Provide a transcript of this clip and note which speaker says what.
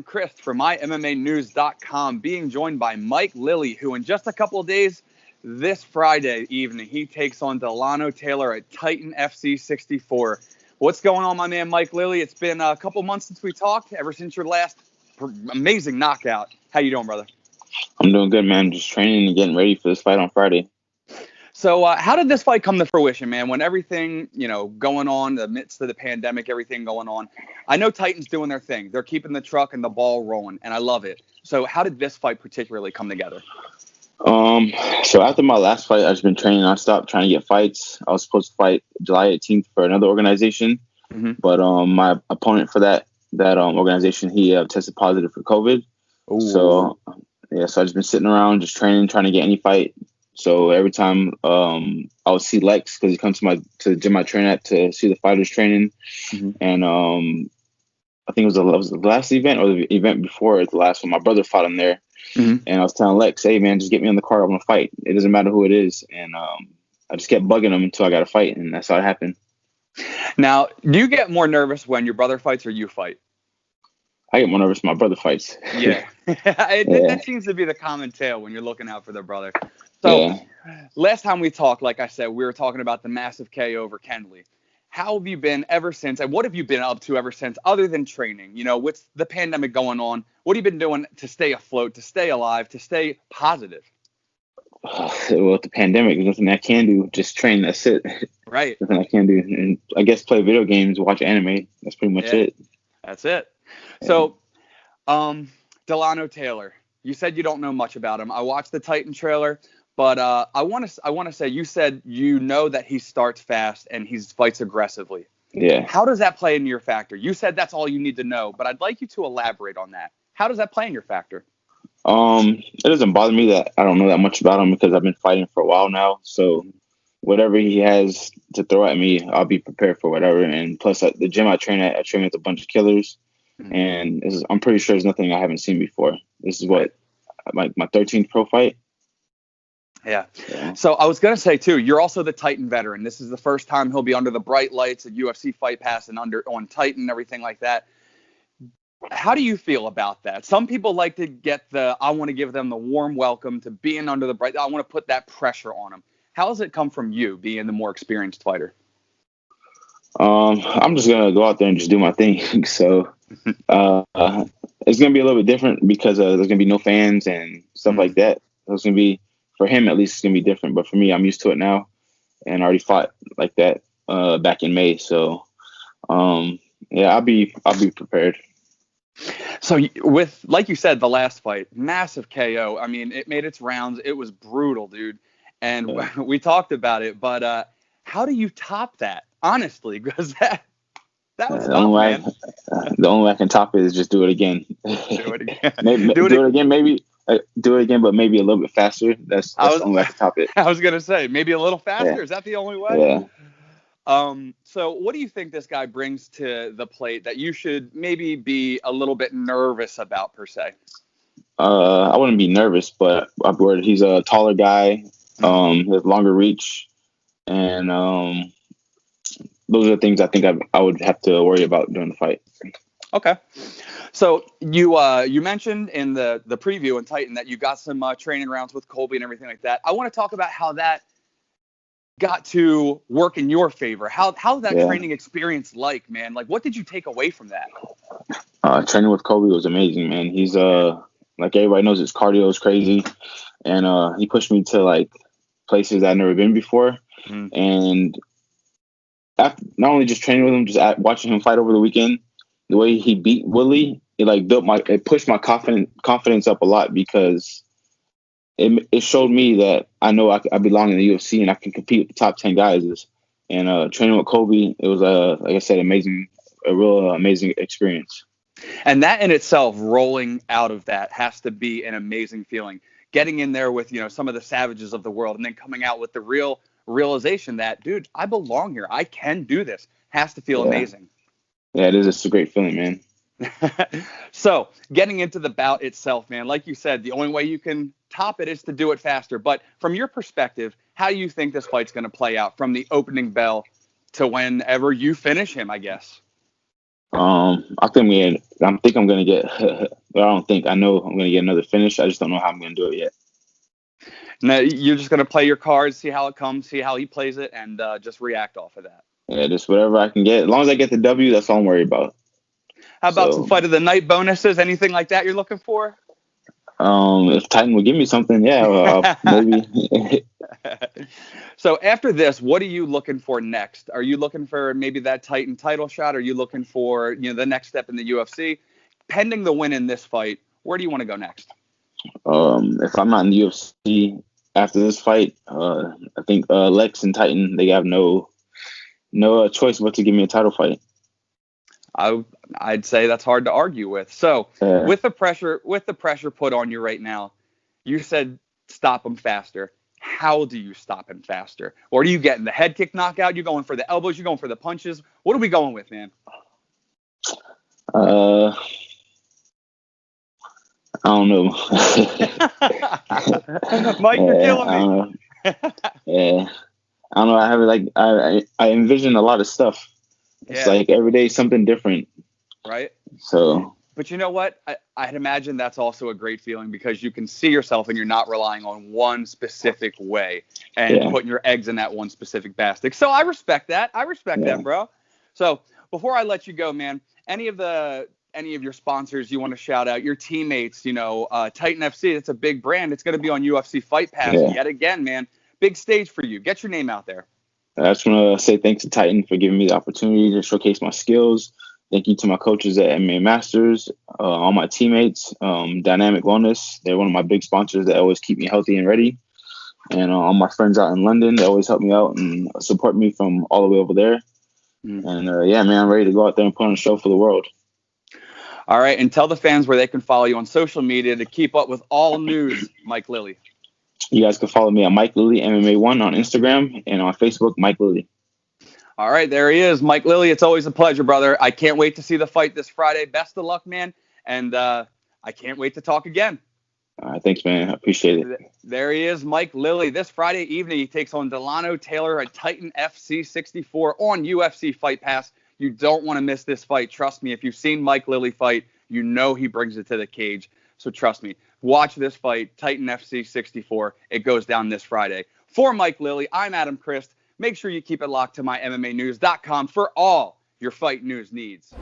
Speaker 1: I'm Chris from MyMMAnews.com, being joined by Mike Lilly, who in just a couple of days, this Friday evening, he takes on Delano Taylor at Titan FC 64. What's going on, my man Mike Lilly? It's been a couple months since we talked, ever since your last amazing knockout. How you doing, brother?
Speaker 2: I'm doing good, man. Just training and getting ready for this fight on Friday.
Speaker 1: So how did this fight come to fruition, man? When everything, going on, the midst of the pandemic, everything going on. I know Titan's doing their thing. They're keeping the truck and the ball rolling, and I love it. So how did this fight particularly come together?
Speaker 2: So after my last fight, I've just been training nonstop, trying to get fights. I was supposed to fight July 18th for another organization, but my opponent for that organization, he tested positive for COVID. Ooh. So I just been sitting around, just training, trying to get any fight. So every time I would see Lex, because he comes to the gym I train at to see the fighters training, and I think it was the last event or the event before the last one. My brother fought him there, and I was telling Lex, "Hey man, just get me on the card. I want to fight. It doesn't matter who it is." And I just kept bugging him until I got a fight, and that's how it happened.
Speaker 1: Now, do you get more nervous when your brother fights or you fight?
Speaker 2: I get more nervous when my brother fights.
Speaker 1: Yeah. That seems to be the common tale when you're looking out for their brother. So last time we talked, like I said, we were talking about the massive KO over Kendly. How have you been ever since, and what have you been up to ever since, other than training? With the pandemic going on, what have you been doing to stay afloat, to stay alive, to stay positive?
Speaker 2: Well, with the pandemic, there's nothing I can do. Just train. That's it.
Speaker 1: Right.
Speaker 2: Nothing I can do. And I guess play video games, watch anime. That's pretty much it.
Speaker 1: That's it. So, Delano Taylor, you said you don't know much about him. I watched the Titan trailer, but I want to say you said that he starts fast and he fights aggressively.
Speaker 2: Yeah.
Speaker 1: How does that play into your factor? You said that's all you need to know, but I'd like you to elaborate on that. How does that play in your factor?
Speaker 2: It doesn't bother me that I don't know that much about him because I've been fighting for a while now. So whatever he has to throw at me, I'll be prepared for whatever. And plus, at the gym I train with a bunch of killers. And I'm pretty sure there's nothing I haven't seen before. This is my 13th pro fight.
Speaker 1: Yeah. So I was going to say, too, you're also the Titan veteran. This is the first time he'll be under the bright lights at UFC Fight Pass and on Titan and everything like that. How do you feel about that? Some people like to get I want to give them the warm welcome to being under the bright. I want to put that pressure on them. How does it come from you being the more experienced fighter?
Speaker 2: I'm just going to go out there and just do my thing. So it's going to be a little bit different because there's going to be no fans and stuff like that. It's going to be, for him at least, it's going to be different. But for me, I'm used to it now and I already fought like that back in May. So, I'll be prepared.
Speaker 1: So with, like you said, the last fight, massive KO. I mean, it made its rounds. It was brutal, dude. And we talked about it. But how do you top that? Honestly, because that was tough, man.
Speaker 2: The only way I can top it is just do it again.
Speaker 1: Do it again.
Speaker 2: do it again, maybe. Do it again, but maybe a little bit faster. That's the only way I can top it.
Speaker 1: I was going to say, maybe a little faster. Yeah. Is that the only way?
Speaker 2: Yeah.
Speaker 1: So what do you think this guy brings to the plate that you should maybe be a little bit nervous about, per se?
Speaker 2: I wouldn't be nervous, but I'm worried. He's a taller guy. He has longer reach. And those are the things I think I would have to worry about during the fight.
Speaker 1: Okay. So you mentioned in the preview in Titan that you got some training rounds with Colby and everything like that. I want to talk about how that got to work in your favor. How's that training experience like, man? Like, what did you take away from that?
Speaker 2: Training with Colby was amazing, man. He's like everybody knows, his cardio is crazy, and he pushed me to like places I'd never been before. And after not only just training with him, just watching him fight over the weekend, the way he beat Lilly, it pushed my confidence up a lot because it showed me that I know I belong in the UFC and I can compete with the top 10 guys. And training with Colby, it was like I said, a real amazing experience.
Speaker 1: And that in itself, rolling out of that, has to be an amazing feeling. Getting in there with some of the savages of the world, and then coming out with the realization that, dude, I belong here. I can do this. Has to feel amazing.
Speaker 2: Yeah, it is. It's a great feeling, man.
Speaker 1: So getting into the bout itself, man, like you said, the only way you can top it is to do it faster. But from your perspective, how do you think this fight's going to play out from the opening bell to whenever you finish him, I guess?
Speaker 2: I think I'm gonna get. Well, I don't think I know I'm gonna get another finish. I just don't know how I'm gonna do it yet.
Speaker 1: No, you're just gonna play your cards, see how it comes, see how he plays it, and just react off of that.
Speaker 2: Yeah, just whatever I can get. As long as I get the W, that's all I'm worried about.
Speaker 1: How about some fight of the night bonuses? Anything like that you're looking for?
Speaker 2: If Titan would give me something, yeah, maybe.
Speaker 1: So after this, what are you looking for next? Are you looking for maybe that Titan title shot? Are you looking for the next step in the UFC? Pending the win in this fight, where do you want to go next?
Speaker 2: If I'm not in the UFC after this fight, I think Lex and Titan, they have no choice but to give me a title fight.
Speaker 1: I'd say that's hard to argue with. So with the pressure put on you right now, you said stop him faster. How do you stop him faster? Or are you getting the head kick knockout? You going for the elbows? You going for the punches? What are we going with, man?
Speaker 2: I don't know.
Speaker 1: Mike, you're killing
Speaker 2: me. Yeah. I don't know. I have I envision a lot of stuff. It's like every day something different.
Speaker 1: Right.
Speaker 2: So.
Speaker 1: But you know what? I'd imagine that's also a great feeling because you can see yourself and you're not relying on one specific way and putting your eggs in that one specific basket. So I respect that. I respect that, bro. So before I let you go, man, any of your sponsors you want to shout out, your teammates, Titan FC, it's a big brand. It's going to be on UFC Fight Pass yet again, man. Big stage for you. Get your name out there.
Speaker 2: I just want to say thanks to Titan for giving me the opportunity to showcase my skills. Thank you to my coaches at MMA Masters, all my teammates, Dynamic Wellness. They're one of my big sponsors that always keep me healthy and ready. And all my friends out in London, they always help me out and support me from all the way over there. And man, I'm ready to go out there and put on a show for the world.
Speaker 1: All right. And tell the fans where they can follow you on social media to keep up with all news, Mike Lilly.
Speaker 2: You guys can follow me at Mike Lilly MMA1 on Instagram and on Facebook, Mike Lilly.
Speaker 1: All right, there he is, Mike Lilly. It's always a pleasure, brother. I can't wait to see the fight this Friday. Best of luck, man. And I can't wait to talk again.
Speaker 2: All right, thanks, man. I appreciate it.
Speaker 1: There he is, Mike Lilly. This Friday evening, he takes on Delano Taylor at Titan FC 64 on UFC Fight Pass. You don't want to miss this fight. Trust me, if you've seen Mike Lilly fight, you know he brings it to the cage. So trust me, watch this fight, Titan FC 64. It goes down this Friday. For Mike Lilly, I'm Adam Christ. Make sure you keep it locked to my MMAnews.com for all your fight news needs.